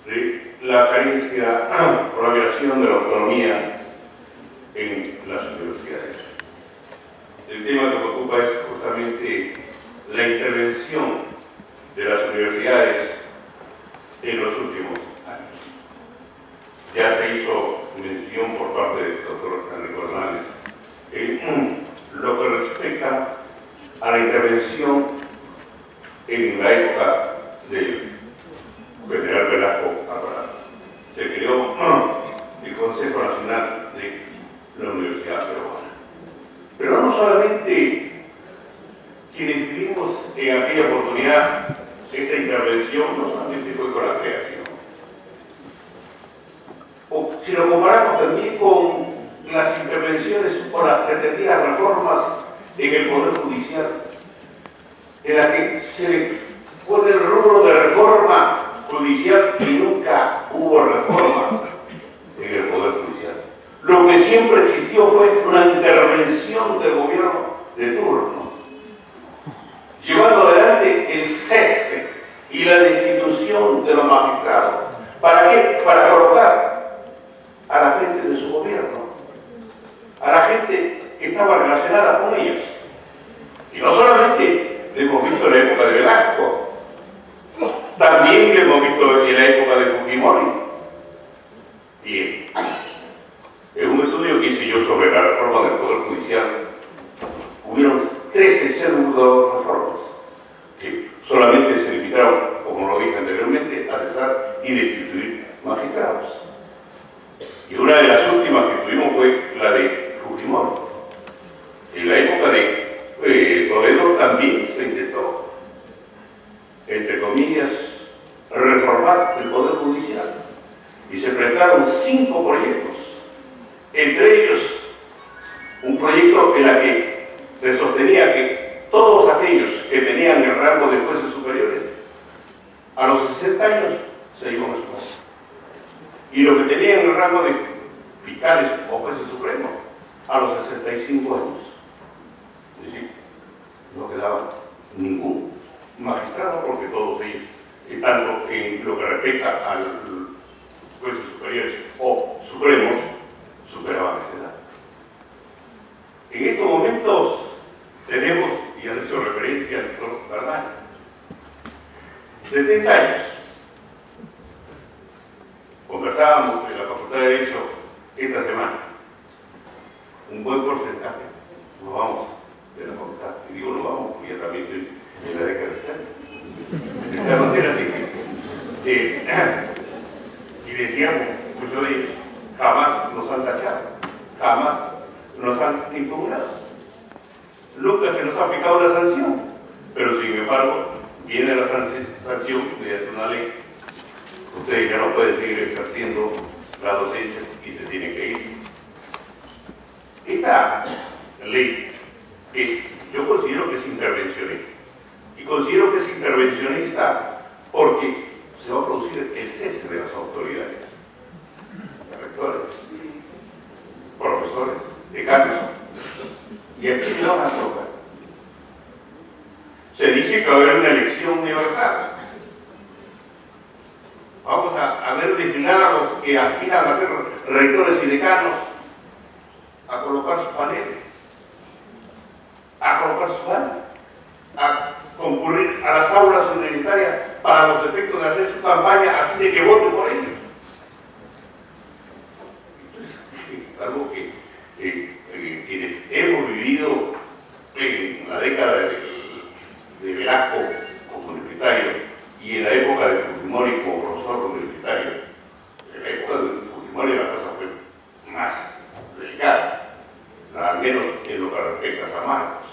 de la carencia o la violación de la autonomía en las universidades. El tema que preocupa es justamente la intervención de las universidades en los últimos años. Ya se hizo mención por parte del doctor Enrique Hernández en lo que respecta a la intervención en la época del general Velasco Alvarado. Se creó el Consejo Nacional de la Universidad Peruana. Pero no solamente quienes vivimos en aquella oportunidad, esta intervención no solamente fue con la creación, si lo comparamos también con las intervenciones o las pretendidas reformas en el Poder Judicial, en la que se pone el rubro de reforma judicial y nunca hubo reforma en el Poder Judicial. Lo que siempre existió fue una intervención del gobierno de turno, llevando adelante el cese y la destitución de los magistrados. ¿Para qué? Para colocar a la gente de su gobierno, a la gente que estaba relacionada con ellos. Y no solamente lo hemos visto en la época de Velasco, también lo hemos visto en la época de Fujimori. Y en un estudio que hice yo sobre la reforma del Poder Judicial, hubieron 13 pseudo reformas que solamente se limitaron, como lo dije anteriormente, a cesar y destituir magistrados. Y una de las últimas que tuvimos fue la de Fujimori. En la época de Toledo también se intentó, entre comillas, reformar el Poder Judicial. Y se presentaron 5 proyectos. Entre ellos, un proyecto en el que se sostenía que todos aquellos que tenían el rango de jueces superiores, a los 60 años se iban a expulsar. Y los que tenían el rango de fiscales o jueces supremos, a los 65 años. Es decir, no quedaba ningún magistrado porque todos ellos, tanto en lo que respecta a los jueces superiores o supremos, superaban esa edad. En estos momentos tenemos, y han hecho referencia al doctor Bernal, 70 años. Conversábamos en la Facultad de Derecho esta semana. Un buen porcentaje nos vamos de la facultad. Y digo nos vamos porque ya también estoy en la década de esta manera y decíamos, muchos de ellos, jamás nos han tachado, jamás nos han impugnado. Nunca se nos ha aplicado una sanción, pero sin embargo, viene la sanción mediante una ley. Ustedes ya no pueden seguir ejerciendo la docencia y se tienen que ir. Esta ley, yo considero que es intervencionista. Y considero que es intervencionista porque se va a producir el cese de las autoridades, de rectores, profesores, decanos. Y aquí se van a tocar. Se dice que va a haber una elección universal. Vamos a ver desfilar a los que aspiran a ser rectores y decanos, a colocar sus paneles, a colocar su banda, a concurrir a las aulas universitarias para los efectos de hacer su campaña a fin de que voten por ellos. Es algo que quienes hemos vivido en la década de Velasco como universitario y en la época de Fujimori como profesor universitario, en la época de Fujimori la cosa fue más delicada, al menos en lo que respecta a San Marcos.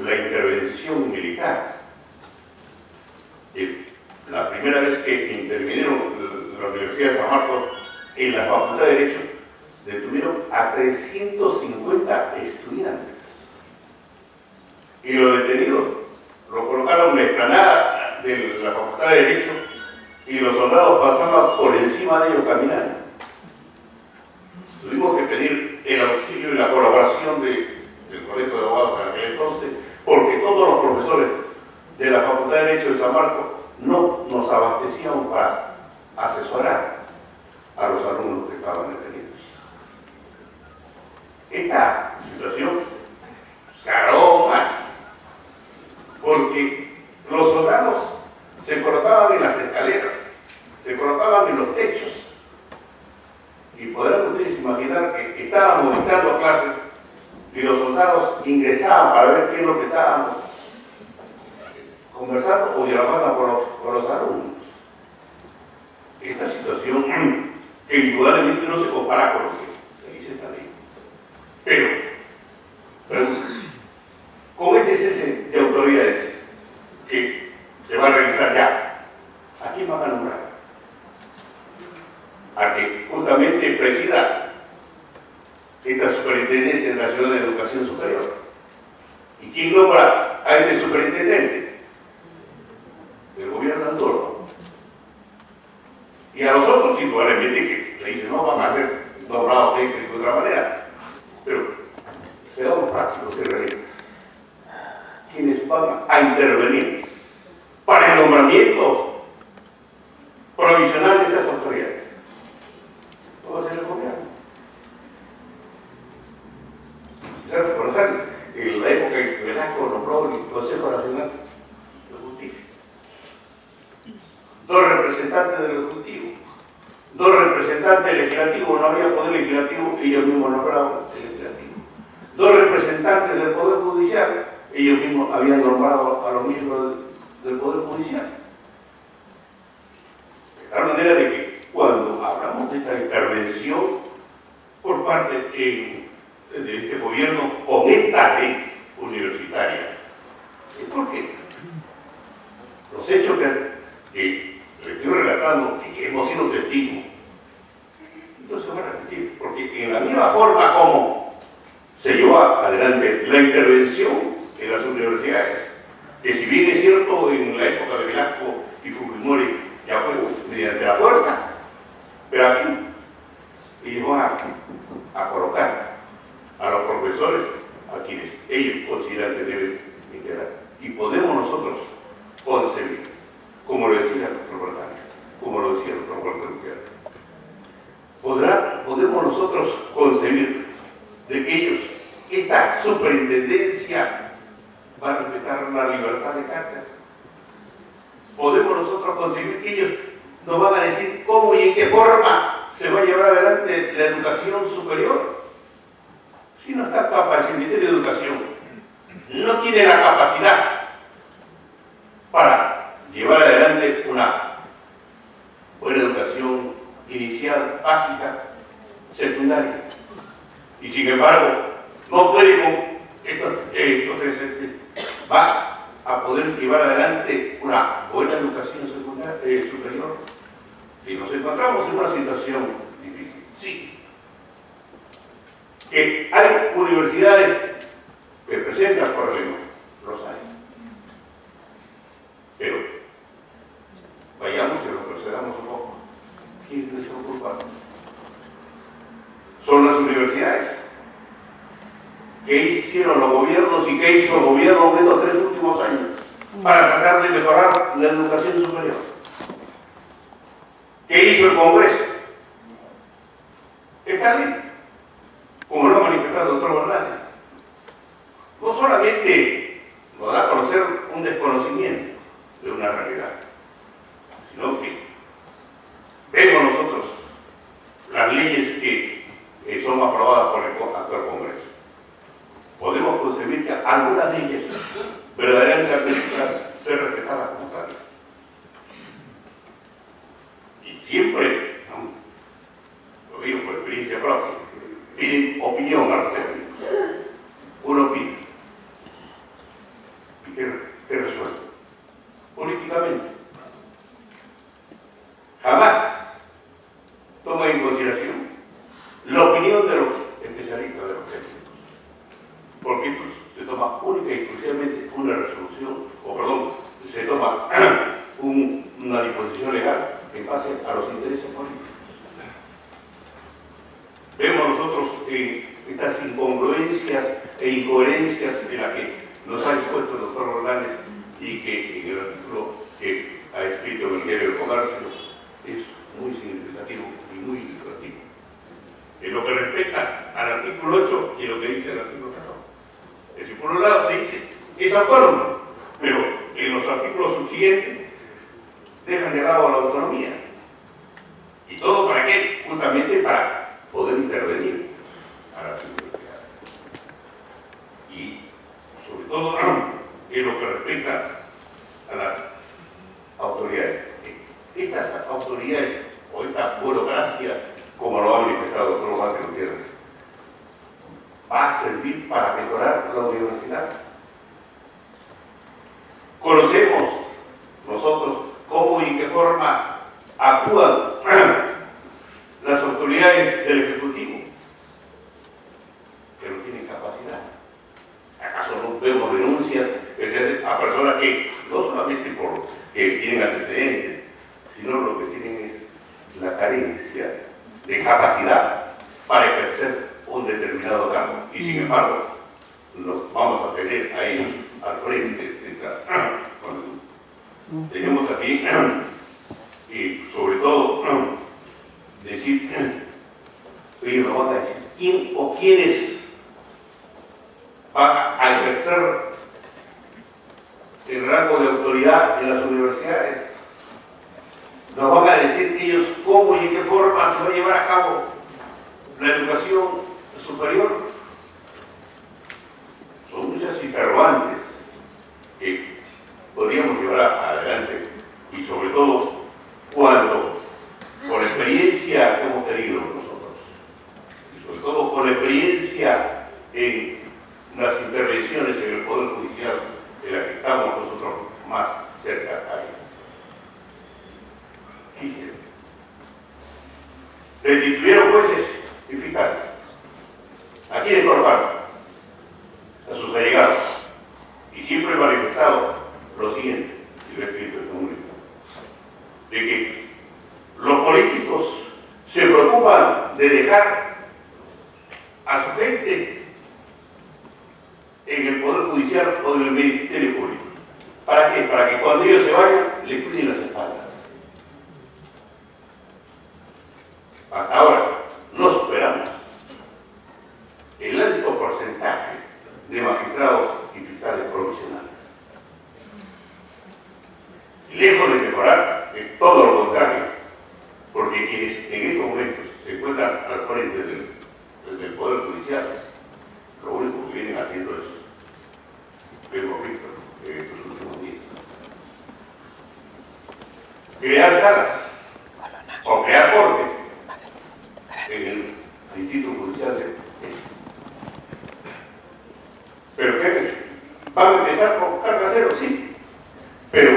La intervención militar. La primera vez que intervinieron la Universidad de San Marcos en la Facultad de Derecho, detuvieron a 350 estudiantes. Y los detenidos lo colocaron en la explanada de la Facultad de Derecho y los soldados pasaban por encima de ellos caminando. Tuvimos que pedir el auxilio y la colaboración del Colegio de Abogados en aquel entonces, porque todos los profesores de la Facultad de Derecho de San Marcos no nos abastecíamos para asesorar a los alumnos que estaban detenidos. Esta situación se agravó más porque los soldados se colocaban en las escaleras, se colocaban en los techos, y podrán ustedes imaginar que estábamos dictando clases y los soldados ingresaban para ver qué es lo que estábamos conversando o dialogando con los alumnos. Esta situación que indudablemente no se compara con lo que se dice esta ley. Pero con este cese de autoridades que se va a realizar ya, ¿a quién van a nombrar? A que justamente presida esta superintendencia en la Ciudad de Educación Superior. ¿Y quién nombra a este superintendente? El gobierno de Andorra. Y a los otros, indudablemente, que le dicen, no, van a ser nombrados de otra manera. Pero seamos prácticos y realistas. Quienes van a intervenir para el nombramiento provisional de estas autoridades no va a ser el gobierno. ¿Sabes? Por ejemplo, en la época en que Velasco nombró el Consejo Nacional de Justicia, 2 representantes del Ejecutivo, 2 representantes legislativos, no había poder legislativo, ellos mismos nombraban el legislativo, 2 representantes del Poder Judicial, ellos mismos habían nombrado a los miembros del Poder Judicial. De tal manera de que cuando hablamos de esta intervención por parte de este gobierno con esta ley universitaria, es porque los hechos que le estoy relatando y que hemos sido testigos, entonces se va a repetir, porque en la misma forma como se llevó adelante la intervención en las universidades, que si bien es cierto en la época de Velasco y Fujimori ya fue mediante la fuerza, pero aquí ellos van a colocar a los profesores a quienes ellos consideran que deben integrar. Y podemos nosotros concebir, como lo decía el doctor Bertani, como lo decía el doctor Walter Gutiérrez, podemos nosotros concebir de que ellos, esta superintendencia, va a respetar la libertad de cátedra. Podemos nosotros concebir que ellos nos van a decir cómo y en qué forma se va a llevar adelante la educación superior. Si no está capaz, el Ministerio de Educación no tiene la capacidad para llevar adelante una buena educación inicial, básica, secundaria. Y sin embargo, no puede con estos va a poder llevar adelante una buena educación secundaria, superior. Si nos encontramos en una situación difícil, sí. Que hay universidades que presentan problemas, los hay. Pero vayamos y retrocedamos un poco. ¿Quiénes son culpables? Son las universidades. ¿Qué hicieron los gobiernos y qué hizo el gobierno en estos 3 últimos años para tratar de mejorar la educación superior? ¿Qué hizo el Congreso? Esta ley, como lo ha manifestado el doctor Bertani, no solamente nos da a conocer un desconocimiento de una realidad, sino que vemos nosotros las leyes que son aprobadas por el actual Congreso. Podemos concebir que algunas de ellas verdaderamente necesitan ser respetadas como tales. Y siempre, ¿no? Lo digo por experiencia propia, piden opinión a los técnicos. Uno opina. ¿Y qué resuelve? Políticamente. Jamás toma en consideración la opinión de los especialistas, de los técnicos. Porque esto se toma única y exclusivamente una resolución, o perdón, se toma una disposición legal en base a los intereses políticos. Vemos nosotros estas incongruencias e incoherencias en las que nos ha expuesto el doctor Hernández y que en el artículo que ha escrito en el Diario del Comercio es es autónoma, pero en los artículos subsiguientes dejan de lado la autonomía. ¿Y todo para qué? Justamente para poder intervenir a las universidades. Y sobre todo en lo que respecta a las autoridades. Estas autoridades o esta burocracia, como lo ha manifestado el doctor Walter Gutiérrez, va a servir para mejorar la universidad. Conocemos nosotros cómo y en qué forma actúan las autoridades del Ejecutivo, que no tienen capacidad. ¿Acaso no vemos denuncias a personas que no solamente porque tienen antecedentes, sino lo que tienen es la carencia de capacidad para ejercer un determinado campo? Y sin embargo, nos vamos a tener a ellos al frente. Tenemos aquí, y sobre todo, decir, ellos nos van a decir, ¿quién o quiénes van a ejercer el rango de autoridad en las universidades? Nos van a decir ellos cómo y en qué forma se va a llevar a cabo la educación superior. Son muchas interrogantes que podríamos llevar adelante, y sobre todo cuando, con la experiencia que hemos tenido nosotros, y sobre todo con la experiencia en las intervenciones en el Poder Judicial de la que estamos nosotros más cerca a ellos. Destituyeron jueces y fiscales. ¿A quiénes colocaron? A sus allegados. Y siempre he manifestado lo siguiente, y lo he escrito en un libro, de que los políticos se preocupan de dejar a su gente en el Poder Judicial o en el Ministerio Público. ¿Para qué? Para que cuando ellos se vayan, le cuiden las espaldas. Hasta ahora no superamos el alto porcentaje de magistrados y fiscales profesionales. Lejos de mejorar, es todo lo contrario, porque quienes en estos momentos se encuentran al frente del Poder Judicial, lo único que vienen haciendo es, lo hemos visto en estos últimos días, crear salas o crear cortes en el Instituto Judicial de ¿Pero qué? ¿Van a empezar con carga cero? Sí, pero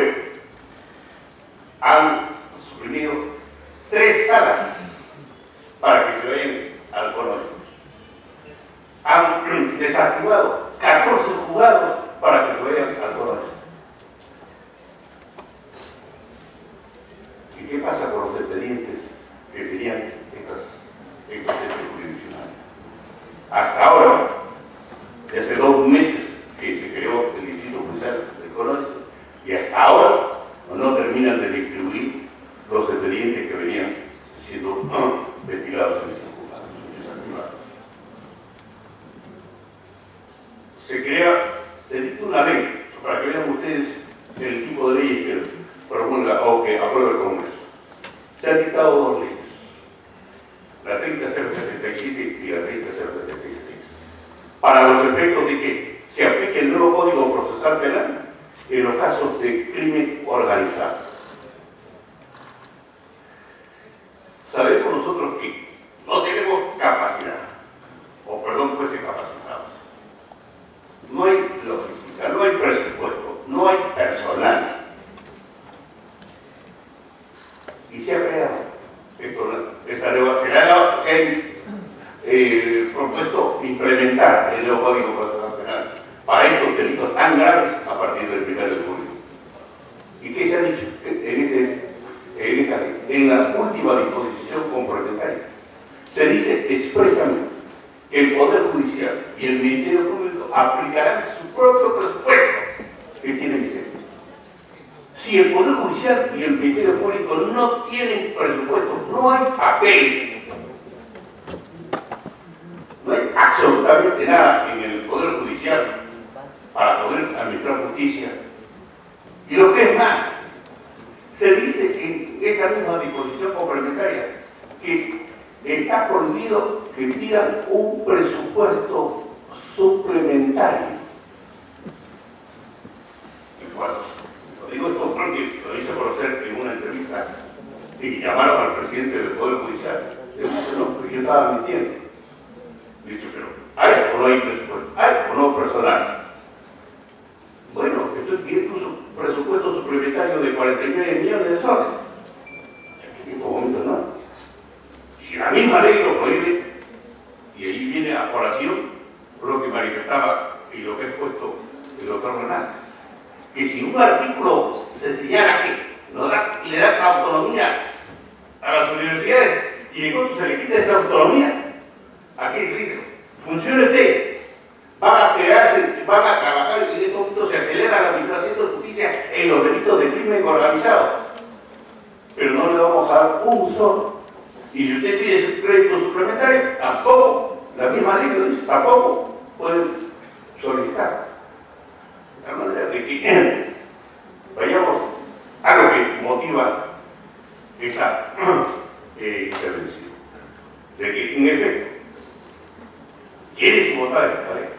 han suprimido 3 salas para que se vayan al colegio. Han desactivado 14 juzgados para que se vayan al colegio. ¿Y qué pasa con los expedientes que tenían estos hechos jurisdiccionales? Hasta ahora, desde hace 2 meses que se creó el Instituto Judicial del Colegio, y hasta ahora no terminan de distribuir los expedientes que venían siendo investigados en estos juzgados, desactivados. Se dicta una ley, para que vean ustedes el tipo de leyes que promulga o que aprueba el Congreso. Se han dictado 2 leyes, la 30.077 y la 30.076, para los efectos de que se aplique el nuevo Código Procesal Penal en los casos de crimen organizado. Sabemos nosotros que no tenemos capacidad, o perdón, jueces capacitados. No hay logística, no hay presupuesto, no hay personal. Y se ha creado esta nueva, se ha propuesto implementar el nuevo Código Procesal Penal para estos delitos tan graves a partir del 1 de julio. ¿Y qué se ha dicho en la última disposición complementaria? Se dice expresamente que el Poder Judicial y el Ministerio Público aplicarán su propio presupuesto que tienen vigente. Si el Poder Judicial y el Ministerio Público no tienen presupuesto, no hay papeles, no hay absolutamente nada en el Poder Judicial para poder administrar justicia. Y lo que es más, se dice en esta misma disposición complementaria que está prohibido que pidan un presupuesto suplementario. Bueno, lo digo esto porque lo hice conocer en una entrevista y llamaron al presidente del Poder Judicial. Le dije, no, porque yo estaba mintiendo. Le dije, pero ¿hay o no hay presupuesto? ¿Hay o no personal? Bueno, entonces tiene un presupuesto suplementario de 49 millones de soles. En estos momentos no. Si la misma ley lo prohíbe, y ahí viene a colación lo que manifestaba y lo que ha expuesto el doctor Renal, que si un artículo se señala que le da autonomía a las universidades y de pronto se le quita esa autonomía, aquí se dice, funcione usted, van a trabajar y de pronto se acelera la administración de justicia en los delitos de crimen organizado, pero no le vamos a dar un solo. Y si usted pide ese crédito suplementario, tampoco, la misma ley lo dice, tampoco pueden solicitar. De tal manera de que vayamos a lo que motiva esta intervención. De que, en efecto, quiere votar esta ley.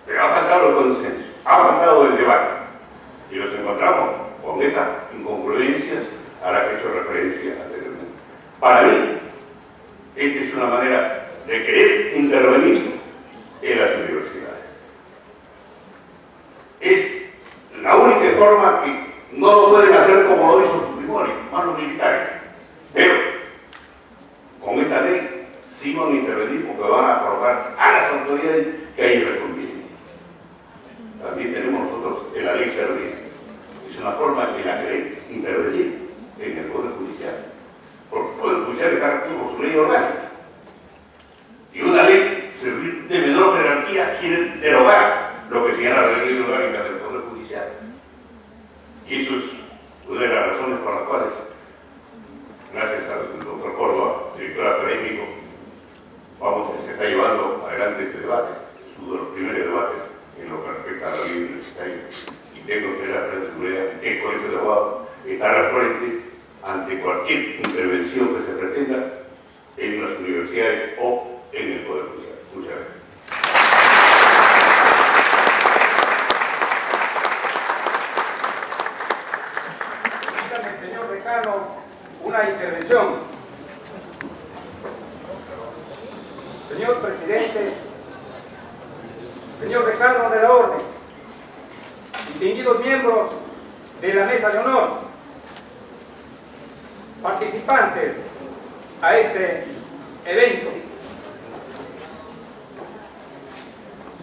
Pero ha faltado el consenso, ha faltado el debate. Y nos encontramos con estas incongruencias a las que he hecho referencia anteriormente. Para mí, esta es una manera de querer intervenir en las universidades. Es la única forma que no lo pueden hacer como lo hizo Fujimori, manos militares. Pero con esta ley sí van a intervenir porque van a colocar a las autoridades que ahí les conviene. También tenemos nosotros en la ley Servicio. Es una forma en la que intervenir en el Poder Judicial. Porque el Poder Judicial está activo su ley orgánica. Y una ley de menor jerarquía quiere derogar lo que señala la ley orgánica del Poder Judicial. Y eso es una de las razones por las cuales, gracias al doctor Córdoba, director académico, se está llevando adelante este debate, uno de los primeros debates en lo que respecta a la ley universitaria. Y tengo que la seguridad que el Colegio de Abogados estará al frente ante cualquier intervención que se pretenda en las universidades o en el Poder Judicial. Muchas gracias. Permítame, señor decano, una intervención. Señor presidente, señor decano de la Orden, distinguidos miembros de la mesa de honor, participantes a este evento.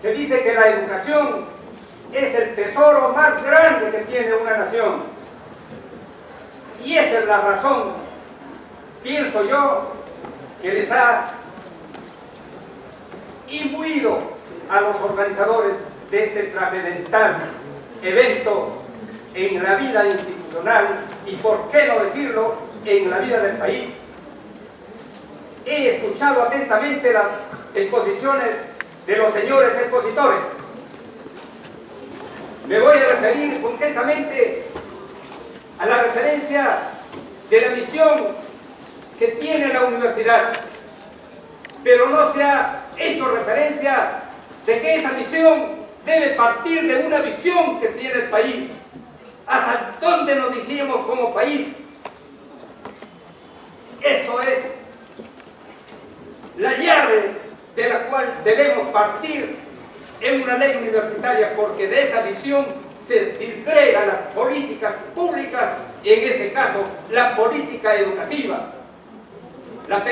Se dice que la educación es el tesoro más grande que tiene una nación. Y esa es la razón, pienso yo, que les ha imbuido a los organizadores de este trascendental evento en la vida institucional y, por qué no decirlo, en la vida del país. He escuchado atentamente las exposiciones de los señores expositores. Me voy a referir concretamente a la referencia de la misión que tiene la universidad, pero no se ha hecho referencia de que esa misión debe partir de una visión que tiene el país. ¿Hasta dónde nos dirigimos como país? Eso es la llave de la cual debemos partir en una ley universitaria, porque de esa visión se disgregan las políticas públicas y, en este caso, la política educativa. La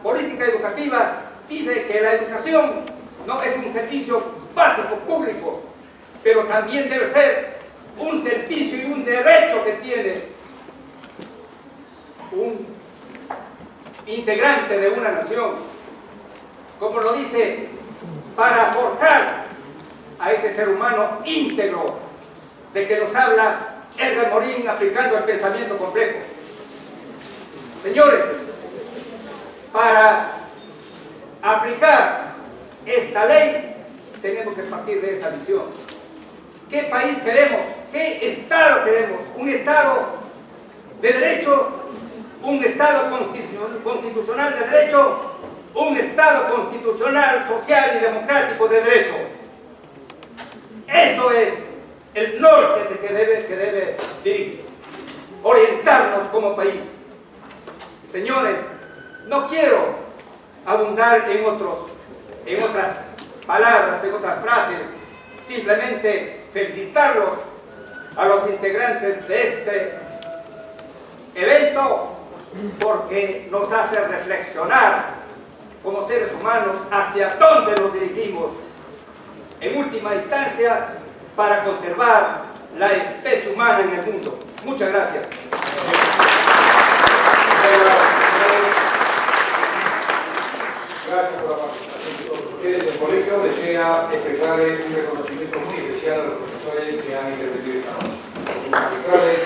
política educativa dice que la educación no es un servicio básico público, pero también debe ser un servicio y un derecho que tiene un integrante de una nación, como lo dice, para forjar a ese ser humano íntegro de que nos habla Edgar Morin, aplicando el pensamiento complejo. Señores, para aplicar esta ley tenemos que partir de esa visión. ¿Qué país queremos? ¿Qué Estado queremos? ¿Un Estado de derecho? ¿Un Estado constitucional de derecho? ¿Un Estado constitucional, social y democrático de derecho? Eso es el norte que debe dirigir, orientarnos como país. Señores, no quiero abundar en otras palabras, en otras frases, simplemente felicitarlos a los integrantes de este evento porque nos hace reflexionar como seres humanos hacia dónde nos dirigimos en última instancia para conservar la especie humana en el mundo. Muchas gracias. Gracias por la participación de todos ustedes. El colegio desea expresarles un reconocimiento muy especial a los profesores que han intervenido esta noche por sus magistrales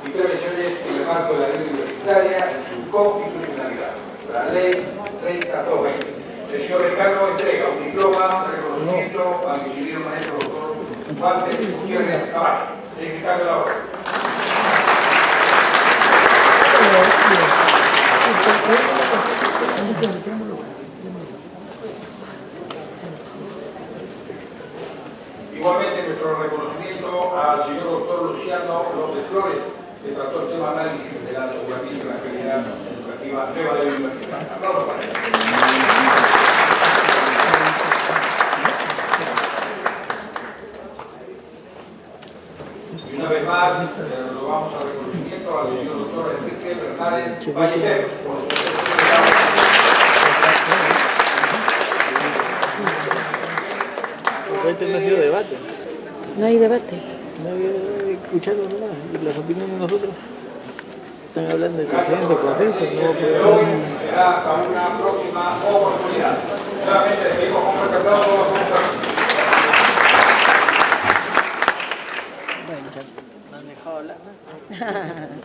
intervenciones en el marco de la ley universitaria y su constitucionalidad. La ley 30-20. El señor Ricardo entrega un diploma de reconocimiento al ingeniero maestro doctor Walter Gutiérrez Caballo. Señor Ricardo, la hora. Igualmente nuestro reconocimiento al señor doctor Luciano López Flores, que trató el tema análisis de la seguridad en la calidad educativa CEBA de la universidad. Aplausos para él. Y una vez más, lo vamos al reconocimiento al señor doctor Enrique Bernales Vallejeros, por su Este no ha sido debate. No hay debate. No había escuchado nada. Y las opiniones de nosotros están hablando de consenso, consenso. No, pero hoy será hasta una próxima oportunidad. Nuevamente seguimos con el aplauso. bueno, ya me han dejado hablar, ¿no?